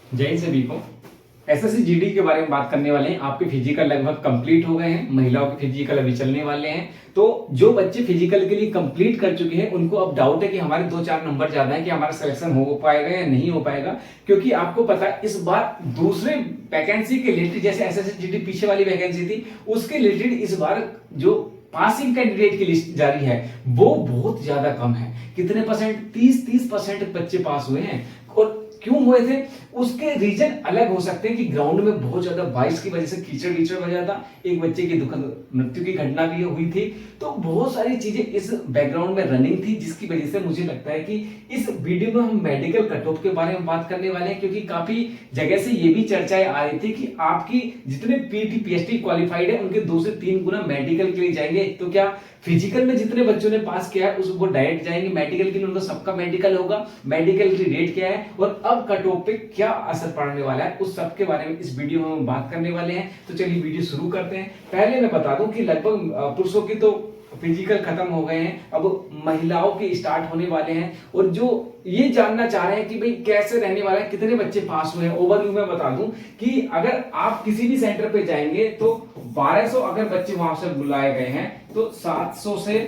जय सभी को। एसएससी जीडी के बारे में बात करने वाले हैं। आपके फिजिकल लगभग कंप्लीट हो गए हैं, महिलाओं के फिजिकल अभी चलने वाले हैं। तो जो बच्चे फिजिकल के लिए कंप्लीट कर चुके हैं उनको अब डाउट है कि हमारे 2-4 नंबर ज्यादा है कि हमारा सिलेक्शन हो पाएगा या नहीं हो पाएगा, क्योंकि आपको पता है इस बार दूसरे वैकेंसी के रिलेटेड, जैसे एसएससी जीडी पीछे वाली वैकेंसी थी उसके रिलेटेड इस बार जो पासिंग कैंडिडेट की लिस्ट जारी है वो बहुत ज्यादा कम है। कितने परसेंट? 30% बच्चे पास हुए हैं। और क्यों हुए थे उसके रीजन अलग हो सकते हैं कि ग्राउंड में बहुत ज्यादा बारिश की वजह से कीचड़ बजा था, एक बच्चे की दुखद मृत्यु की घटना भी हुई थी। तो बहुत सारी चीजें इस बैकग्राउंड में रनिंग थी, जिसकी वजह से मुझे लगता है कि इस वीडियो में हम मेडिकल कट ऑफ के बारे में बात करने वाले हैं, क्योंकि काफी जगह से ये भी चर्चाएं आ रही थी कि आपकी जितने पीटी पीएचडी क्वालिफाइड है उनके 2 से 3 गुना मेडिकल के लिए जाएंगे। तो क्या फिजिकल में जितने बच्चों ने पास किया है वो डायरेक्ट जाएंगे मेडिकल के लिए? उनका सबका मेडिकल होगा। मेडिकल की रेट क्या है और अब कट ऑफ पे क्या असर पड़ने वाला है, उस सब के बारे में इस वीडियो में हम बात करने वाले हैं। तो चलिए वीडियो शुरू करते हैं। पहले मैं बता दूं कि लगभग पुरुषों की तो फिजिकल खत्म हो गए हैं, अब महिलाओं के स्टार्ट होने वाले हैं। और जो ये जानना चाह रहे हैं कि भाई कैसे रहने वाला है, कितने बच्चे पास हुए हैं, ओवरव्यू में बता दूं कि अगर आप किसी भी सेंटर पे जाएंगे तो 1200 अगर बच्चे वहां से बुलाए गए हैं तो 700 से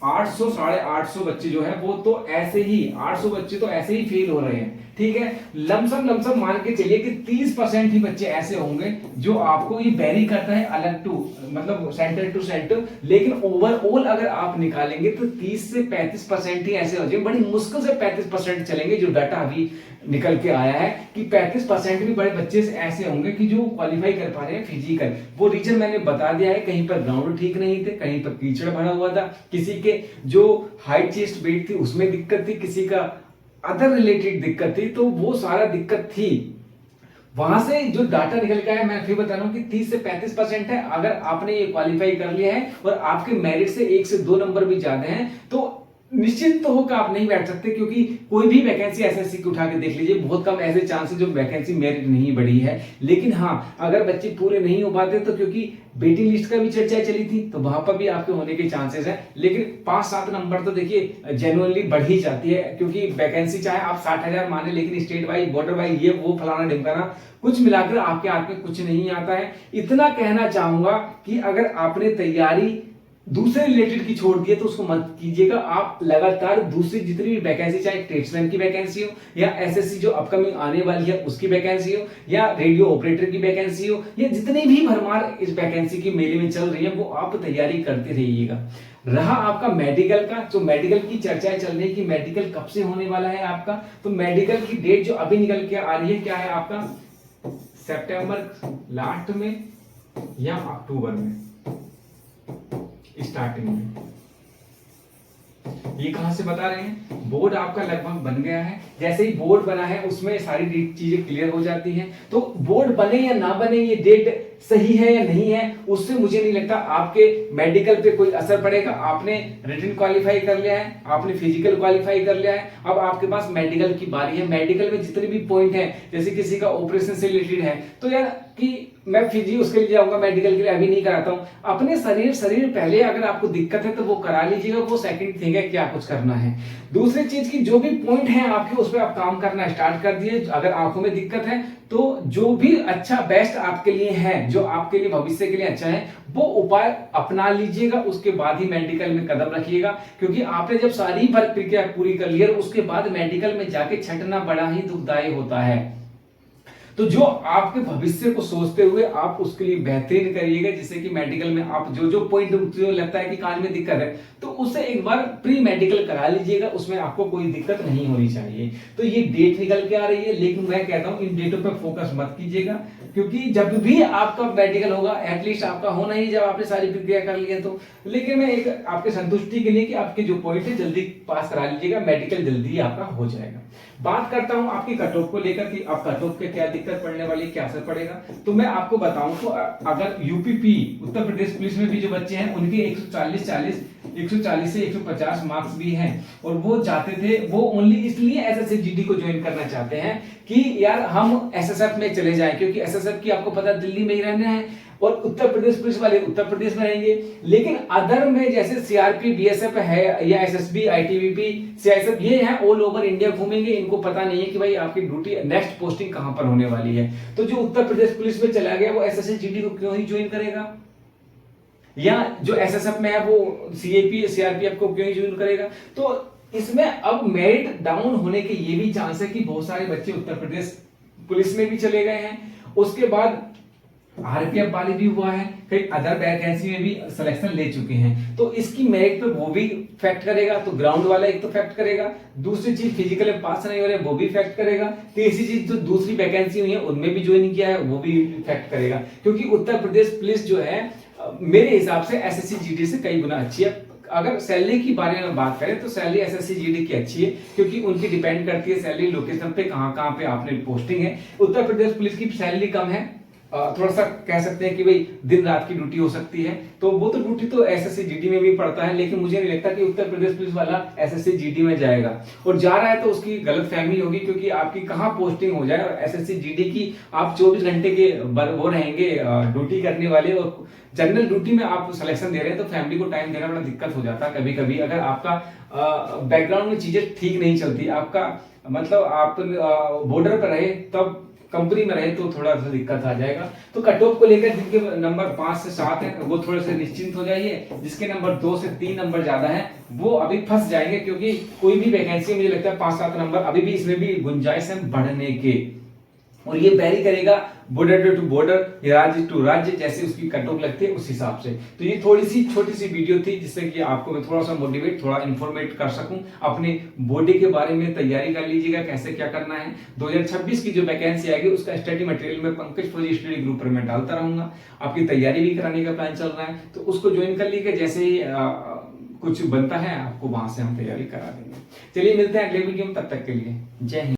800 850 बच्चे जो है वो तो ऐसे ही 800 बच्चे तो ऐसे ही फेल हो रहे हैं। ठीक है, लमसम मान के चलिए कि 30% ही बच्चे ऐसे होंगे जो आपको, ये वेरी करता है अलग टू मतलब सेंटर टू सेंटर, लेकिन ओवरऑल अगर आप निकालेंगे तो 30 से 35% ही ऐसे हो जाएंगे। बड़ी मुश्किल से 35% चलेंगे। जो डाटा अभी निकल के आया है कि 35% भी बड़े बच्चे ऐसे होंगे कि जो क्वालिफाई कर पा रहे हैं फिजिकल। वो रीजन मैंने बता दिया है, कहीं पर ग्राउंड ठीक नहीं थे, कहीं पर कीचड़ भरा हुआ था, किसी के जो हाइट चेस्ट वेट थी उसमें दिक्कत थी, किसी का अदर रिलेटेड दिक्कत थी। तो वो सारा दिक्कत थी। वहां से जो डाटा निकल के आया मैं फिर बता रहा हूं कि 30 से 35% है। अगर आपने ये क्वालिफाई कर लिया है और आपके मेरिट से 1 से 2 नंबर भी ज्यादा हैं तो निश्चिंत तो होकर आप नहीं बैठ सकते, क्योंकि कोई भी वैकेंसी एसएससी की उठा के देख लीजिए, बहुत कम ऐसे चांस है जो वैकेंसी मेरिट नहीं बढ़ी है। लेकिन हाँ, अगर बच्चे पूरे नहीं हो पाते तो क्योंकि वेटिंग लिस्ट का भी चर्चा चली थी तो वहां पर भी आपके होने के चांसेस है। लेकिन 5-7 नंबर तो देखिए जेन्युइनली बढ़ ही जाती है, क्योंकि वैकेंसी चाहे आप 60,000 माने लेकिन स्टेट वाइज बॉर्डर वाइज ये वो फलाना ढिमकाना कुछ मिलाकर आपके हाथ में कुछ नहीं आता है। इतना कहना चाहूंगा कि अगर आपने तैयारी दूसरे रिलेटेड की छोड़ दिए तो उसको मत कीजिएगा। आप लगातार दूसरी जितनी भी वैकेंसी, चाहे ट्रेड्समैन की वैकेंसी हो या एसएससी जो अपकमिंग आने वाली है उसकी वैकेंसी हो या रेडियो ऑपरेटर की वैकेंसी हो या जितनी भी भरमार इस वैकेंसी की मेले में चल रही है वो आप तैयारी करते रहिएगा। रहा आपका मेडिकल का, जो मेडिकल की चर्चाएं चल रही है कि मेडिकल कब से होने वाला है आपका, तो मेडिकल की डेट जो अभी निकल के आ रही है क्या है आपका, सितंबर लास्ट में या अक्टूबर में स्टार्टिंग में। ये कहां से बता रहे हैं? बोर्ड आपका लगभग बन गया है। जैसे ही बोर्ड बना है उसमें सारी चीजें क्लियर हो जाती हैं। तो बोर्ड बने या ना बने, ये डेट सही है या नहीं है, उससे मुझे नहीं लगता आपके मेडिकल पे कोई असर पड़ेगा। आपने रिटन क्वालिफाई कर लिया है, आपने फिजिकल क्वालिफाई कर लिया है, अब आपके पास मेडिकल की बारी है। मेडिकल में जितने भी पॉइंट है, जैसे किसी का ऑपरेशन से रिलेटेड है तो यार कि मैं फिजी उसके लिए जाऊंगा मेडिकल के लिए, अभी नहीं कराता हूं। अपने शरीर पहले अगर आपको दिक्कत है तो वो करा लीजिएगा, वो सेकंड थिंग है क्या कुछ करना है। दूसरी चीज की जो भी पॉइंट है आपके उस पर आप काम करना स्टार्ट कर दिए। अगर आंखों में दिक्कत है तो जो भी अच्छा बेस्ट आपके लिए है, जो आपके लिए भविष्य के लिए अच्छा है, वो उपाय अपना लीजिएगा। उसके बाद ही मेडिकल में कदम रखिएगा, क्योंकि आपने जब सारी प्रक्रिया पूरी कर ली है उसके बाद मेडिकल में जाके छटना बड़ा ही दुखदायी होता है। तो जो आपके भविष्य को सोचते हुए आप उसके लिए बेहतरीन करिएगा, जिससे कि मेडिकल में आप जो जो पॉइंट जो लगता है कि कान में दिक्कत है तो उससे एक बार प्री मेडिकल करा लीजिएगा, उसमें आपको कोई दिक्कत नहीं होनी चाहिए। तो ये डेट निकल के आ रही है, लेकिन मैं कहता हूं इन डेटों पर फोकस मत कीजिएगा, क्योंकि जब भी आपका मेडिकल होगा एटलीस्ट आपका होना ही जब आपने सारी प्रक्रिया कर ली है तो। लेकिन मैं एक आपके संतुष्टि के लिए कि आपके जो पॉइंट है जल्दी पास करा लीजिएगा, मेडिकल जल्दी आपका हो जाएगा। बात करता हूं आपकी कट ऑफ को लेकर कि आप कट ऑफ पे क्या दिक्कत पड़ने वाली, क्या असर पड़ेगा। तो मैं आपको बताऊं तो अगर यूपीपी उत्तर प्रदेश पुलिस में भी जो बच्चे हैं उनके 140 से 150 मार्क्स भी हैं और वो चाहते थे, वो ओनली इसलिए एसएससी जीडी को ज्वाइन करना चाहते हैं कि यार हम एसएसएफ में चले जाएं, क्योंकि एसएसएफ की आपको पता दिल्ली में ही रहना है। और उत्तर प्रदेश पुलिस वाले उत्तर प्रदेश में रहेंगे। लेकिन अदर में जैसे सीआरपी, बीएसएफ है या एसएसबी, आईटीबीपी, सीआईएसएफ, ये हैं ऑल ओवर इंडिया घूमेंगे। इनको पता नहीं है कि भाई आपकी ड्यूटी नेक्स्ट पोस्टिंग कहां पर होने वाली है। तो जो उत्तर प्रदेश पुलिस में चला गया वो एसएससी जीडी को क्यों ही ज्वाइन करेगा, या जो एसएसएफ में है वो सीएपी, सीआरपीएफ को क्यों ही ज्वाइन करेगा। तो इसमें अब मेरिट डाउन होने के ये भी चांस है कि बहुत सारे बच्चे उत्तर प्रदेश पुलिस में भी चले गए हैं। उसके बाद आरपीएफ वाले भी हुआ है, कई अदर वैकेंसी में भी सिलेक्शन ले चुके हैं। तो इसकी मेरिट पे वो भी फैक्ट करेगा। तो ग्राउंड वाला एक तो फैक्ट करेगा, दूसरी चीज फिजिकल में पास नहीं हो रहे वो भी फैक्ट करेगा, तीसरी चीज जो दूसरी वैकेंसी हुई है उनमें भी ज्वाइन किया है वो भी फैक्ट करेगा। क्योंकि उत्तर प्रदेश पुलिस जो है मेरे हिसाब से एसएससी जीडी से कई गुना अच्छी है। अगर सैलरी की बारे में बात करें तो सैलरी एसएससी जीडी की अच्छी है, क्योंकि उनकी डिपेंड करती है सैलरी लोकेशन पे, कहां पे आपने पोस्टिंग है। उत्तर प्रदेश पुलिस की सैलरी कम है, थोड़ा सा कह सकते हैं कि भाई दिन रात की ड्यूटी हो सकती है, तो वो तो ड्यूटी तो एसएससी जीडी में भी पड़ता है। लेकिन मुझे नहीं लगता कि उत्तर प्रदेश पुलिस वाला एसएससी जीडी में जाएगा, और जा रहा है तो उसकी गलतफहमी होगी, क्योंकि आपकी कहां पोस्टिंग हो जाए। और एसएससी जीडी की आप 24 घंटे के वो रहेंगे ड्यूटी करने वाले, और जनरल ड्यूटी में आप सिलेक्शन दे रहे हैं तो फैमिली को टाइम देना बड़ा दिक्कत हो जाता है कभी कभी। अगर आपका बैकग्राउंड में चीजें ठीक नहीं चलती, आपका मतलब आप बॉर्डर पर रहे तब कंपनी में रहे तो थोड़ा सा दिक्कत आ जाएगा। तो कट ऑफ को लेकर जिनके नंबर 5 से 7 है वो थोड़े से निश्चिंत हो जाइए, जिसके नंबर 2 से 3 नंबर ज्यादा है वो अभी फंस जाएंगे, क्योंकि कोई भी वैकेंसी मुझे लगता है 5-7 नंबर अभी भी इसमें भी गुंजाइश है बढ़ने के, और ये वेरी करेगा बॉर्डर टू बॉर्डर, राज्य टू राज्य, जैसे उसकी कट ऑफ लगती है उस हिसाब से। तो ये थोड़ी सी छोटी सी वीडियो थी जिससे कि आपको मैं थोड़ा सा मोटिवेट, थोड़ा इन्फॉर्मेट कर सकूं अपने बॉडी के बारे में। तैयारी कर लीजिएगा कैसे क्या करना है। 2026 की जो वैकेंसी आएगी उसका स्टडी मटेरियल में पंकज फौजी स्टडी ग्रुप पर मैं डालता रहूंगा। आपकी तैयारी भी कराने का प्लान चल रहा है तो उसको ज्वाइन कर लीजिएगा, जैसे ही कुछ बनता है आपको वहां से हम तैयारी करा देंगे। चलिए मिलते हैं अगले वीडियो में, तब तक के लिए जय हिंद।